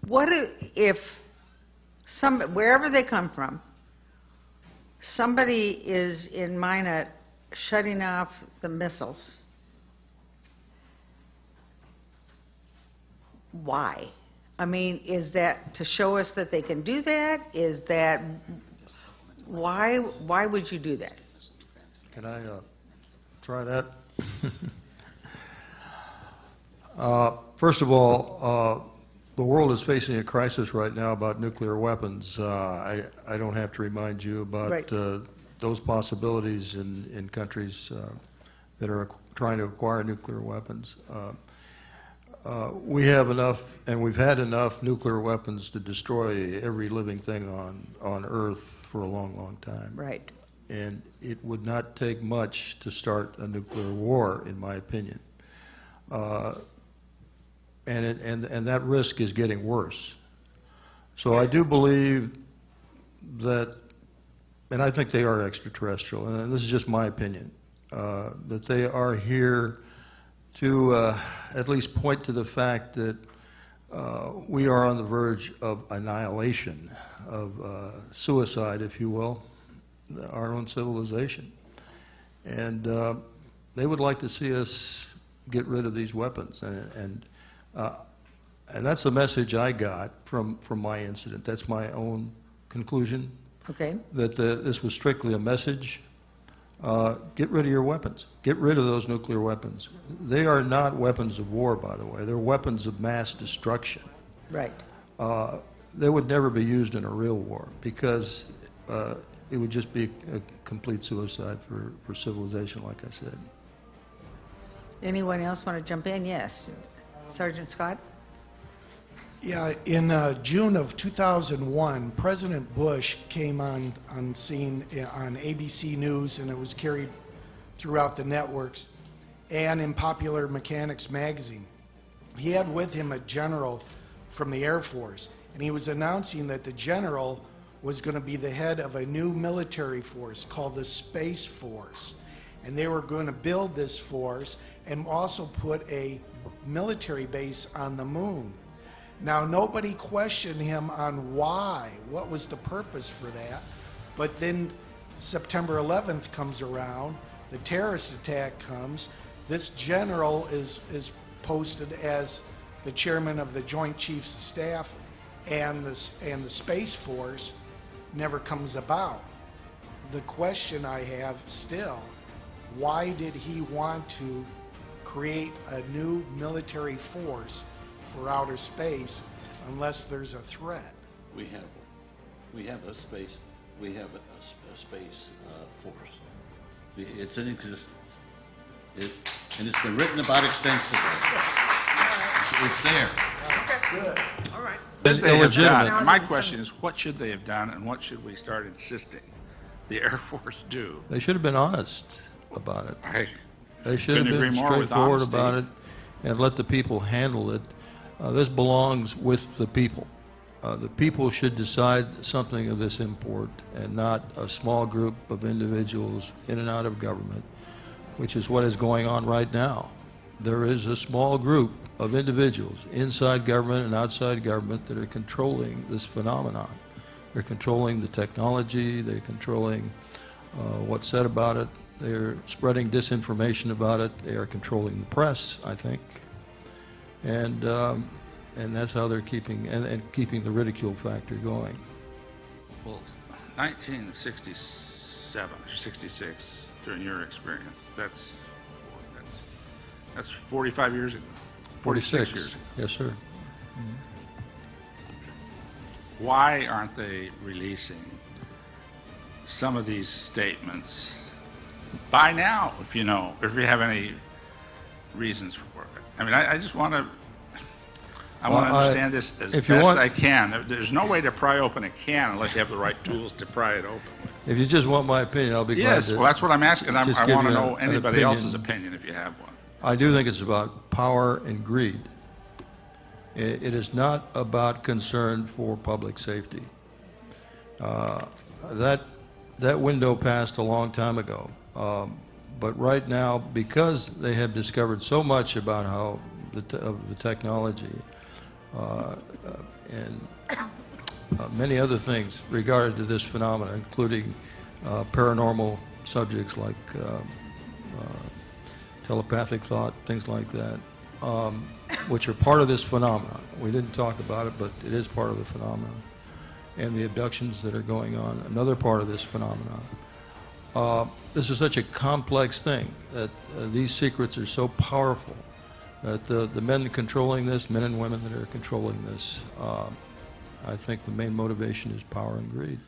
What if wherever they come from, somebody is in Minot shutting off the missiles? Why? I mean, is that to show us that they can do that? Is that, why would you do that? Can I try that? First of all, the world is facing a crisis right now about nuclear weapons. I don't have to remind you about Right. those possibilities in countries that are trying to acquire nuclear weapons. We have enough, and we've had enough nuclear weapons to destroy every living thing on Earth for a long, long time. Right. And it would not take much to start a nuclear war, in my opinion. And that risk is getting worse. So I do believe that, and I think they are extraterrestrial, and this is just my opinion, that they are here to at least point to the fact that we are on the verge of annihilation, of suicide, if you will, our own civilization. And they would like to see us get rid of these weapons. And that's the message I got from my incident. That's my own conclusion, Okay. that this was strictly a message. Get rid of your weapons. Get rid of those nuclear weapons. They are not weapons of war, by the way. They're weapons of mass destruction. Right. They would never be used in a real war because it would just be a complete suicide for civilization, like I said. Anyone else want to jump in? Yes. Sergeant Scott? Yeah, in June of 2001, President Bush came on scene on ABC News, and it was carried throughout the networks and in Popular Mechanics magazine. He had with him a general from the Air Force, and he was announcing that the general was going to be the head of a new military force called the Space Force. And they were going to build this force and also put a military base on the moon. Now, nobody questioned him on why, what was the purpose for that. But then September 11th comes around, the terrorist attack comes, this general is posted as the chairman of the Joint Chiefs of Staff, and the Space Force never comes about. The question I have still, why did he want to create a new military force for outer space unless there's a threat? We have a space force. It's in existence. And it's been written about extensively. It's there. Good. All right. Should they have Illegitimate. done? My question is, what should they have done, and what should we start insisting the Air Force do? They should have been honest about it. They should have couldn't agree been more with straightforward honesty. about it and let the people handle it. This belongs with the people. The people should decide something of this import and not a small group of individuals in and out of government, which is what is going on right now. There is a small group of individuals inside government and outside government that are controlling this phenomenon. They're controlling the technology, they're controlling what's said about it, they're spreading disinformation about it, they are controlling the press, I think. And that's how they're keeping the ridicule factor going. Well, 1967 or 66, during your experience, that's 45 years ago. 46 years ago. Yes, sir. Why aren't they releasing some of these statements by now, if you know, if you have any reasons for it? I mean, I just want to, I want to understand this as if you best want- I can. There's no way to pry open a can unless you have the right tools to pry it open with. If you just want my opinion, I'll be glad Yes, to. well, that's what I'm asking. just I give want to you know an anybody opinion. else's opinion if you have one. I do think it's about power and greed. It is not about concern for public safety. That window passed a long time ago. But right now, because they have discovered so much about of the technology, and many other things regarding to this phenomenon, including paranormal subjects like telepathic thought, things like that, which are part of this phenomenon. We didn't talk about it, but it is part of the phenomenon. And the abductions that are going on, another part of this phenomenon. This is such a complex thing that these secrets are so powerful that the men controlling this, men and women that are controlling this, I think the main motivation is power and greed.